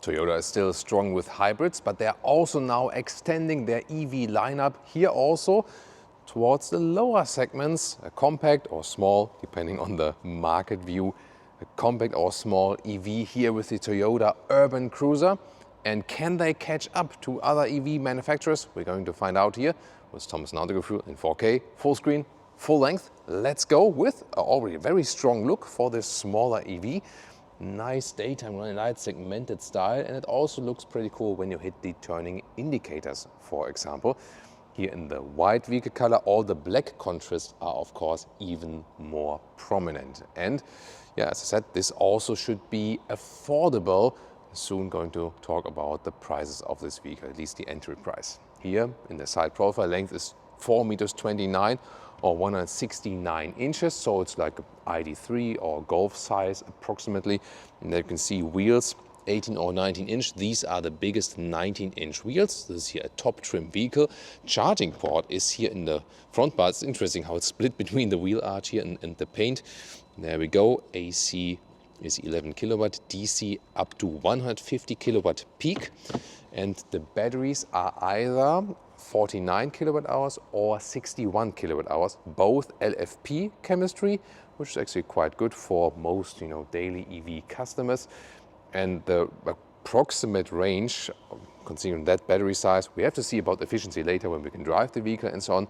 Toyota is still strong with hybrids, but they're also now extending their EV lineup here also towards the lower segments, a compact or small, depending on the market view, a compact or small EV here with the Toyota Urban Cruiser. And can they catch up to other EV manufacturers? We're going to find out here with Thomas and Autogefuehl in 4K, full screen, full length. Let's go with already a very strong look for this smaller EV. Nice daytime running light, segmented style, and it also looks pretty cool when you hit the turning indicators, for example. Here in the white vehicle color, all the black contrasts are of course even more prominent. And yeah, as I said, this also should be affordable. Soon going to talk about the prices of this vehicle, at least the entry price. Here in the side profile, length is 4.29 meters or 169 inches, so it's like an ID3 or Golf size approximately. And there you can see wheels 18 or 19 inch. These are the biggest 19-inch wheels. This is here a top trim vehicle. Charging port is here in the front bar. It's interesting how it's split between the wheel arch here and the paint. There we go. AC is 11 kilowatt, DC up to 150 kilowatt peak. And the batteries are either 49 kilowatt hours or 61 kilowatt hours, both LFP chemistry, which is actually quite good for most, daily EV customers. And the approximate range, considering that battery size, we have to see about efficiency later when we can drive the vehicle and so on.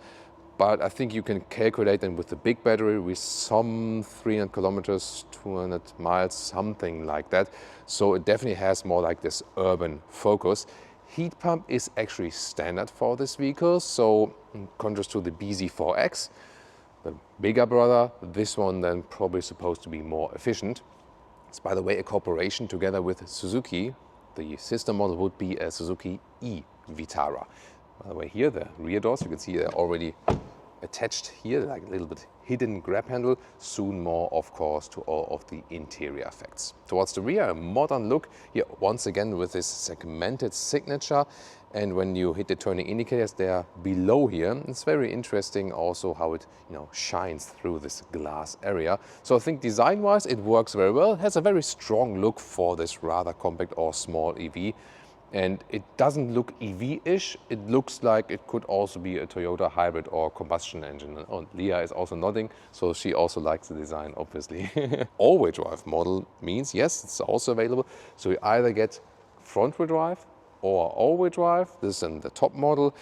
But I think you can calculate them with the big battery with some 300 kilometers, 200 miles, something like that. So it definitely has more like this urban focus. Heat pump is actually standard for this vehicle. So in contrast to the BZ4X, the bigger brother, this one then probably supposed to be more efficient. It's, by the way, a cooperation together with Suzuki. The sister model would be a Suzuki e-Vitara. By the way, here the rear doors, you can see they're already attached here, like a little bit hidden grab handle. Soon more, of course, to all of the interior effects. Towards the rear, a modern look here, once again with this segmented signature. And when you hit the turning indicators, they are below here. It's very interesting also how it shines through this glass area. So I think design-wise, it works very well. It has a very strong look for this rather compact or small EV. And it doesn't look EV-ish. It looks like it could also be a Toyota hybrid or combustion engine. Oh, Leah is also nodding, so she also likes the design, obviously. All-wheel drive model means, yes, it's also available. So you either get front-wheel drive or all-wheel drive. This is in the top model.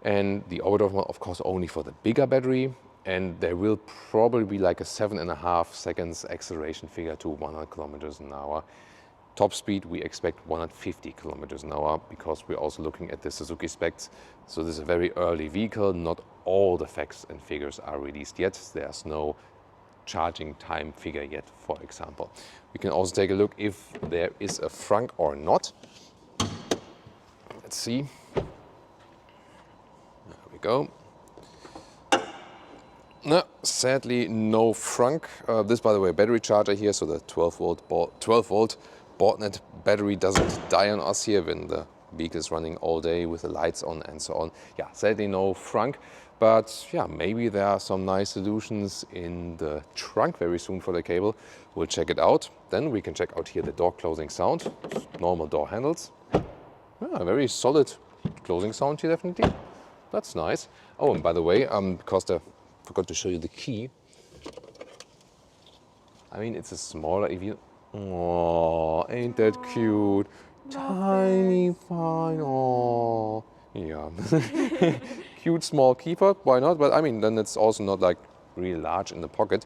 And the all-wheel drive model, of course, only for the bigger battery. And there will probably be like a 7.5 seconds acceleration figure to 100 kilometers an hour. Top speed, we expect 150 kilometers an hour because we're also looking at the Suzuki specs. So this is a very early vehicle. Not all the facts and figures are released yet. There's no charging time figure yet, for example. We can also take a look if there is a frunk or not. Let's see. There we go. No, sadly, no frunk. This, by the way, battery charger here, so the 12 volt board-net battery doesn't die on us here when the vehicle is running all day with the lights on and so on. Yeah, sadly no frunk, but yeah, maybe there are some nice solutions in the trunk very soon for the cable. We'll check it out. Then we can check out here the door closing sound. Normal door handles. Yeah, very solid closing sound here, definitely. That's nice. Oh, and by the way, because I forgot to show you the key. I mean, it's a smaller EV. Oh, ain't that cute? Tiny, fine. Oh, yeah. Cute small keypad, why not? But I mean, then it's also not like really large in the pocket.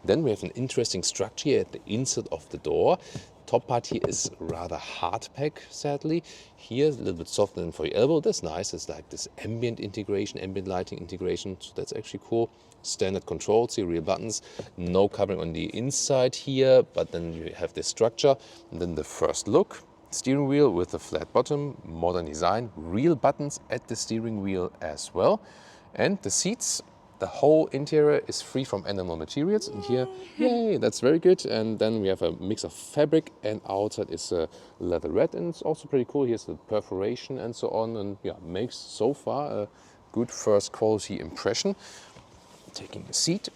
Then we have an interesting structure here at the inside of the door. Top part here is rather hard pack, sadly. Here, a little bit softer than for your elbow. That's nice. It's like this ambient integration, ambient lighting integration. So that's actually cool. Standard controls, here, rear buttons. No covering on the inside here, but then you have this structure. And then the first look. Steering wheel with a flat bottom, modern design. Real buttons at the steering wheel as well. And the seats. The whole interior is free from animal materials. And here, yay, that's very good. And then we have a mix of fabric, and outside is a leatherette, and it's also pretty cool. Here's the perforation and so on, and yeah, makes so far a good first quality impression. Taking a seat,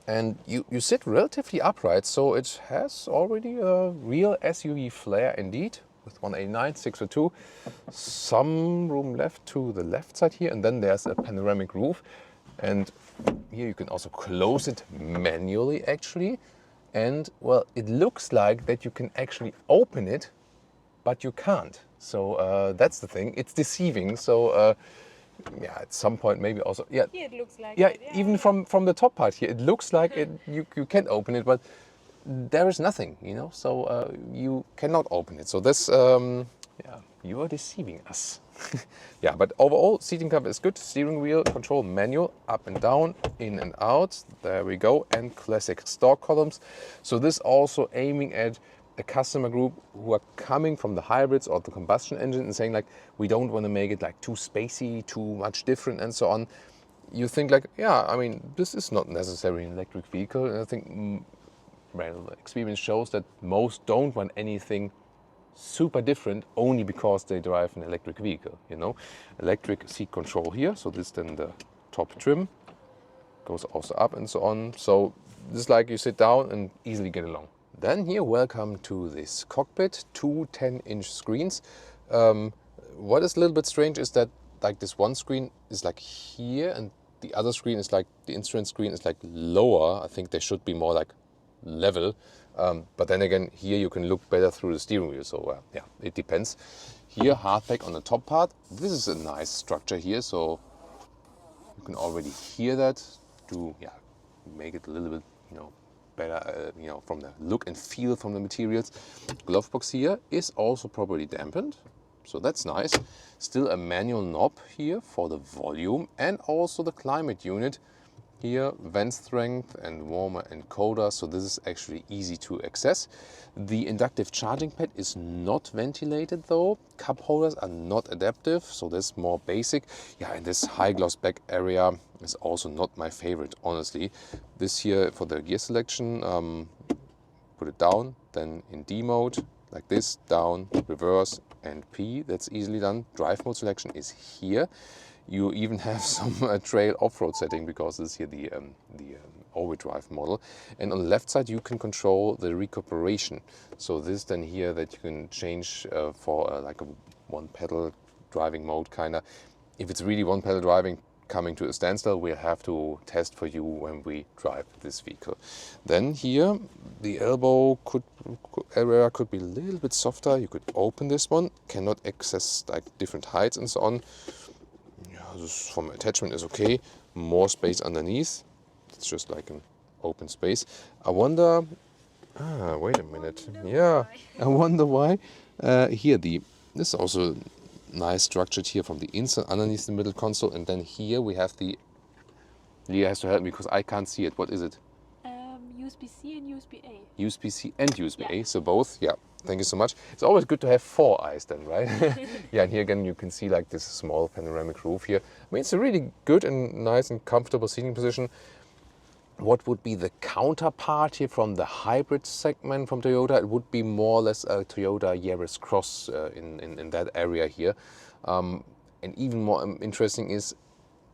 And you sit relatively upright, so it has already a real SUV flair indeed, with 189, 602. Some room left to the left side here, and then there's a panoramic roof. And here you can also close it manually actually. And well, it looks like that you can actually open it, but you can't. So that's the thing, it's deceiving. So yeah, at some point maybe also, yeah. Here it looks like yeah, it, yeah, even from the top part here, it looks like it. You can open it, but there is nothing, you know. So you cannot open it. So this, yeah, you are deceiving us. Yeah, but overall, seating comfort is good. Steering wheel control manual, up and down, in and out. There we go, and classic store columns. So this also aiming at a customer group who are coming from the hybrids or the combustion engine and saying like, we don't want to make it like too spacey, too much different and so on. You think like, yeah, I mean, this is not necessarily an electric vehicle. And I think, well, experience shows that most don't want anything super different only because they drive an electric vehicle, you know. Electric seat control here, so this then the top trim goes also up and so on. So this is like you sit down and easily get along. Then here, welcome to this cockpit, two 10-inch screens. What is a little bit strange is that like this one screen is like here and the other screen is like, the instrument screen is like lower. I think they should be more like level. But then again, here you can look better through the steering wheel. So yeah, it depends. Here, hardback on the top part. This is a nice structure here. So you can already hear that to make it a little bit, you know, better, you know, from the look and feel from the materials. Glove box here is also properly dampened, so that's nice. Still a manual knob here for the volume, and also the climate unit here, vent strength and warmer and colder, so this is actually easy to access. The inductive charging pad is not ventilated though. Cup holders are not adaptive, so that's more basic. Yeah, and this high gloss back area is also not my favorite, honestly. This here for the gear selection, put it down, then in D mode, like this, down, reverse, and P, that's easily done. Drive mode selection is here. You even have some trail off-road setting because this is here the all-wheel drive model. And on the left side you can control the recuperation. So this then here that you can change for like a one pedal driving mode kinda. If it's really one pedal driving coming to a standstill, we'll have to test for you when we drive this vehicle. Then here the elbow area could be a little bit softer. You could open this one, cannot access like different heights and so on. This from attachment is okay. More space underneath. It's just like an open space. I wonder. Wait a minute. Yeah, I wonder why. Here this is also nice structured here from the inside underneath the middle console, and then here we have the. Leah has to help me because I can't see it. What is it? USB-C and USB-A. USB-C and USB-A, so both. Yeah. Thank you so much. It's always good to have four eyes then, right? Yeah, and here again you can see like this small panoramic roof here. I mean, it's a really good and nice and comfortable seating position. What would be the counterpart here from the hybrid segment from Toyota? It would be more or less a Toyota Yaris Cross in that area here. And even more interesting is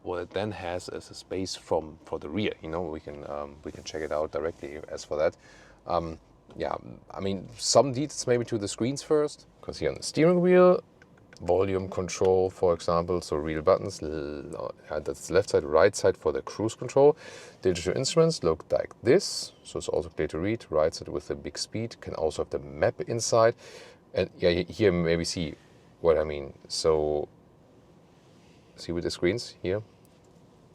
what it then has as a space for the rear. You know, we can check it out directly as for that. Yeah, I mean, some details maybe to the screens first, because here on the steering wheel, volume control, for example, so real buttons, that's the left side, right side for the cruise control. Digital instruments look like this, so it's also clear to read. Right side with the big speed, can also have the map inside. And yeah, here maybe see what I mean. So, see with the screens here?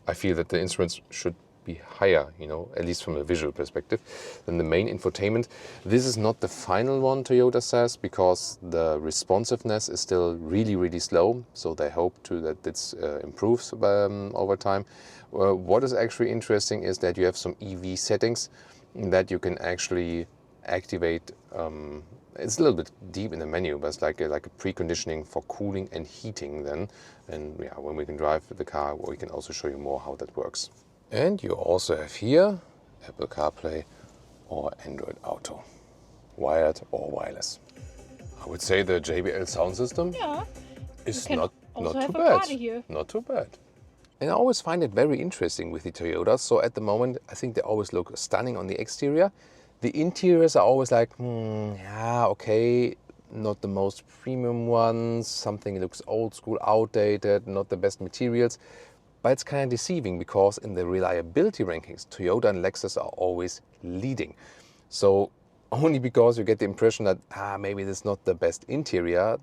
I feel that the instruments should be higher, you know, at least from a visual perspective, than the main infotainment. This is not the final one, Toyota says, because the responsiveness is still really, really slow. So they hope that this improves over time. What is actually interesting is that you have some EV settings that you can actually activate. It's a little bit deep in the menu, but it's like a preconditioning for cooling and heating then. And yeah, when we can drive the car, we can also show you more how that works. And you also have here Apple CarPlay or Android Auto, wired or wireless. I would say the JBL sound system is not too bad. Not too bad. And I always find it very interesting with the Toyotas. So at the moment, I think they always look stunning on the exterior. The interiors are always like, yeah, okay, not the most premium ones. Something looks old school, outdated, not the best materials. But it's kind of deceiving because in the reliability rankings, Toyota and Lexus are always leading. So only because you get the impression that maybe this is not the best interior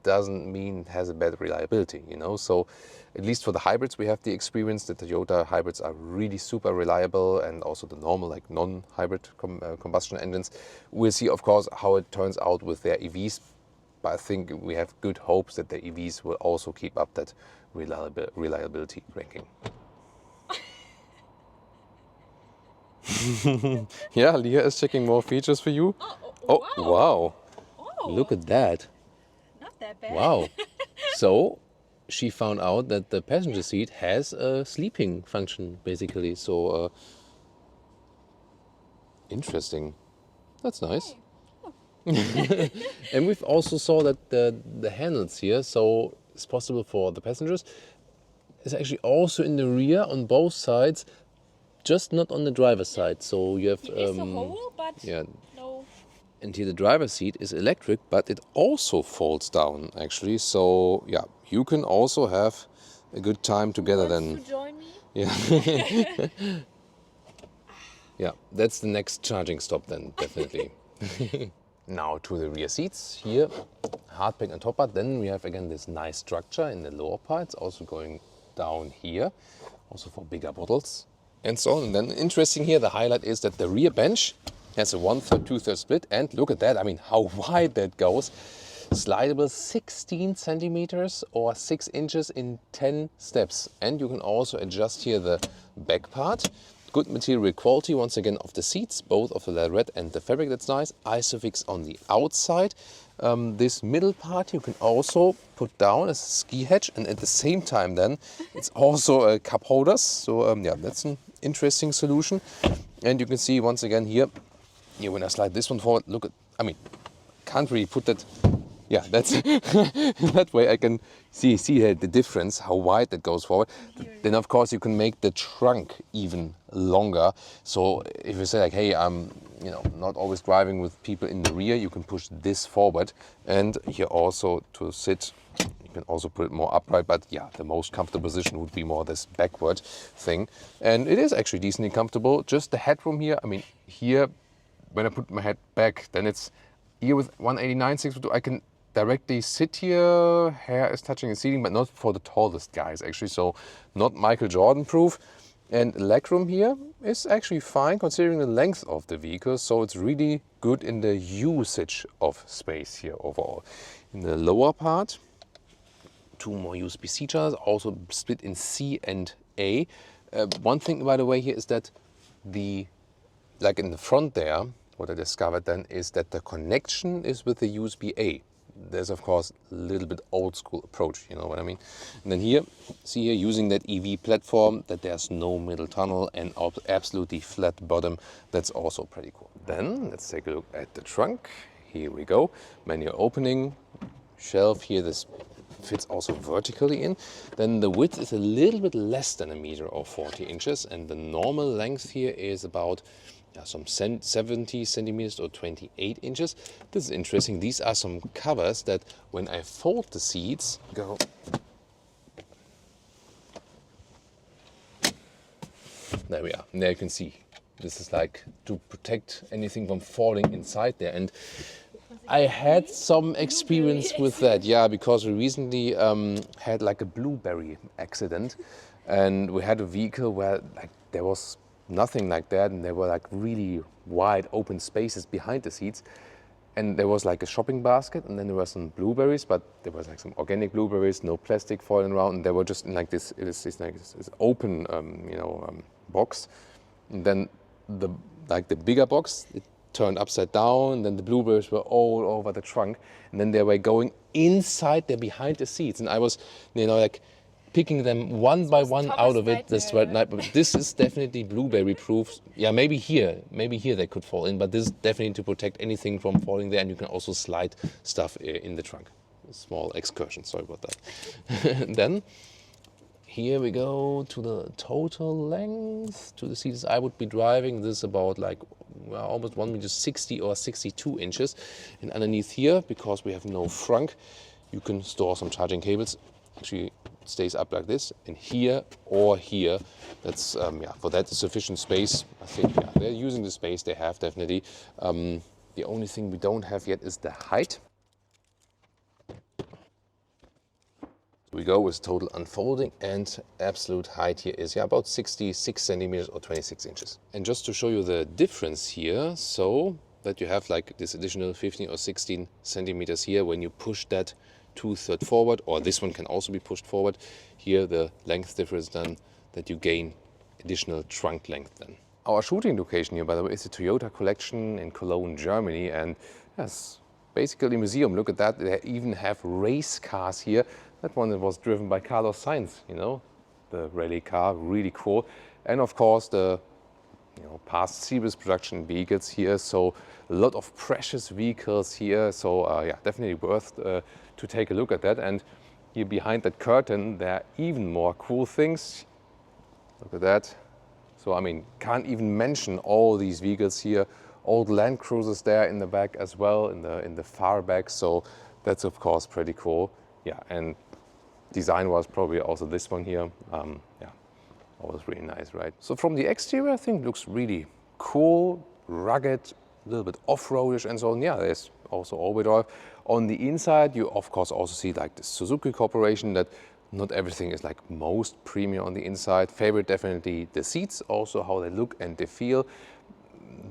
doesn't mean it has a bad reliability, you know. So at least for the hybrids, we have the experience that Toyota hybrids are really super reliable, and also the normal, like non-hybrid combustion engines. We'll see, of course, how it turns out with their EVs. But I think we have good hopes that the EVs will also keep up that reliability ranking. Yeah, Leah is checking more features for you. Oh, Wow. Oh, Look at that. not that bad. Wow. So she found out that the passenger seat has a sleeping function, basically. So interesting. That's nice. And we've also saw that the handles here, so it's possible for the passengers. It's actually also in the rear on both sides, just not on the driver's side. So you have It's a hole, but yeah. no. And here the driver's seat is electric, but it also folds down actually. So yeah, you can also have a good time together then. To join me? Yeah. Yeah, that's the next charging stop then, definitely. Now to the rear seats. Here, hardback and top part. Then we have again this nice structure in the lower parts, also going down here, also for bigger bottles and so on. And then interesting here, the highlight is that the rear bench has a 1/3, 2/3 split. And look at that, I mean, how wide that goes. Slideable 16 centimeters or 6 inches in 10 steps. And you can also adjust here the back part. Good material quality, once again, of the seats, both of the leatherette and the fabric, that's nice. Isofix on the outside. This middle part you can also put down as a ski hatch, and at the same time then it's also a cup holders. So yeah, that's an interesting solution. And you can see once again here, when I slide this one forward, look at, I mean, can't really put that. Yeah, that's that way I can see the difference, how wide that goes forward. Then of course you can make the trunk even longer. So if you say like, hey, I'm not always driving with people in the rear, you can push this forward. And here also to sit, you can also put it more upright. But yeah, the most comfortable position would be more this backward thing. And it is actually decently comfortable. Just the headroom here, I mean, here, when I put my head back, then it's here with 189 642, I can directly sit here, hair is touching the ceiling, but not for the tallest guys actually, so not Michael Jordan proof. And legroom here is actually fine considering the length of the vehicle, so it's really good in the usage of space here overall. In the lower part, 2 more USB-C chargers, also split in C and A. One thing, by the way, here is that like in the front there, what I discovered then is that the connection is with the USB-A. There's of course a little bit old school approach, you know what I mean? And then here, see here, using that EV platform, that there's no middle tunnel and absolutely flat bottom. That's also pretty cool. Then let's take a look at the trunk. Here we go. Manual opening, shelf here, this fits also vertically in. Then the width is a little bit less than 1 meter or 40 inches, and the normal length here is about some 70 centimeters or 28 inches. This is interesting. These are some covers that when I fold the seats, there we are. And there you can see. This is like to protect anything from falling inside there. And I had some experience with that, yeah, because we recently had like a blueberry accident, and we had a vehicle where like there was nothing like that, and there were like really wide open spaces behind the seats, and there was like a shopping basket, and then there were some blueberries, but there was like some organic blueberries, no plastic falling around, and they were just in like this open box. And then the bigger box, it turned upside down, and then the blueberries were all over the trunk, and then they were going inside there behind the seats, and I was like picking them one by one out of it. This is definitely blueberry proof. Yeah, maybe here they could fall in, but this is definitely to protect anything from falling there, and you can also slide stuff in the trunk. A small excursion, sorry about that. And then here we go to the total length, to the seats I would be driving. This is about like almost 1.60 meters or 62 inches. And underneath here, because we have no frunk, you can store some charging cables. Actually, it stays up like this, and here or here. That's yeah, for that sufficient space. I think yeah, they're using the space they have definitely. The only thing we don't have yet is the height. We go with total unfolding, and absolute height here is yeah, about 66 centimeters or 26 inches. And just to show you the difference here, so that you have like this additional 15 or 16 centimeters here when you push that 2/3 forward, or this one can also be pushed forward. Here the length difference then, that you gain additional trunk length then. Our shooting location here, by the way, is the Toyota collection in Cologne, Germany, and yes, basically a museum. Look at that, they even have race cars here. That one that was driven by Carlos Sainz, you know, the rally car, really cool. And of course the past series production vehicles here, so a lot of precious vehicles here, so yeah, definitely worth to take a look at that. And here behind that curtain there are even more cool things. Look at that. So I mean, can't even mention all these vehicles here. Old Land Cruisers there in the back as well, in the far back, so that's of course pretty cool. Yeah, and design was probably also this one here. Yeah, always really nice, right? So from the exterior, I think it looks really cool, rugged, a little bit off-roadish and so on. Yeah, there's also all-wheel drive. On the inside, you of course also see like the Suzuki Corporation, that not everything is like most premium on the inside. Favorite definitely the seats, also how they look and they feel.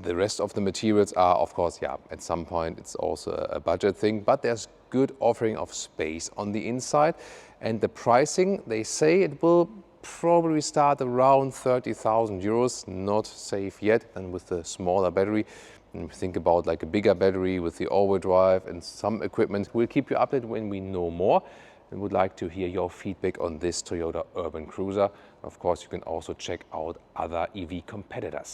The rest of the materials are, of course, yeah, at some point it's also a budget thing, but there's good offering of space on the inside. And the pricing, they say it will probably start around 30,000 euros, not safe yet, and with the smaller battery. And think about like a bigger battery with the all-wheel drive and some equipment. We'll keep you updated when we know more, and would like to hear your feedback on this Toyota Urban Cruiser. Of course, you can also check out other EV competitors.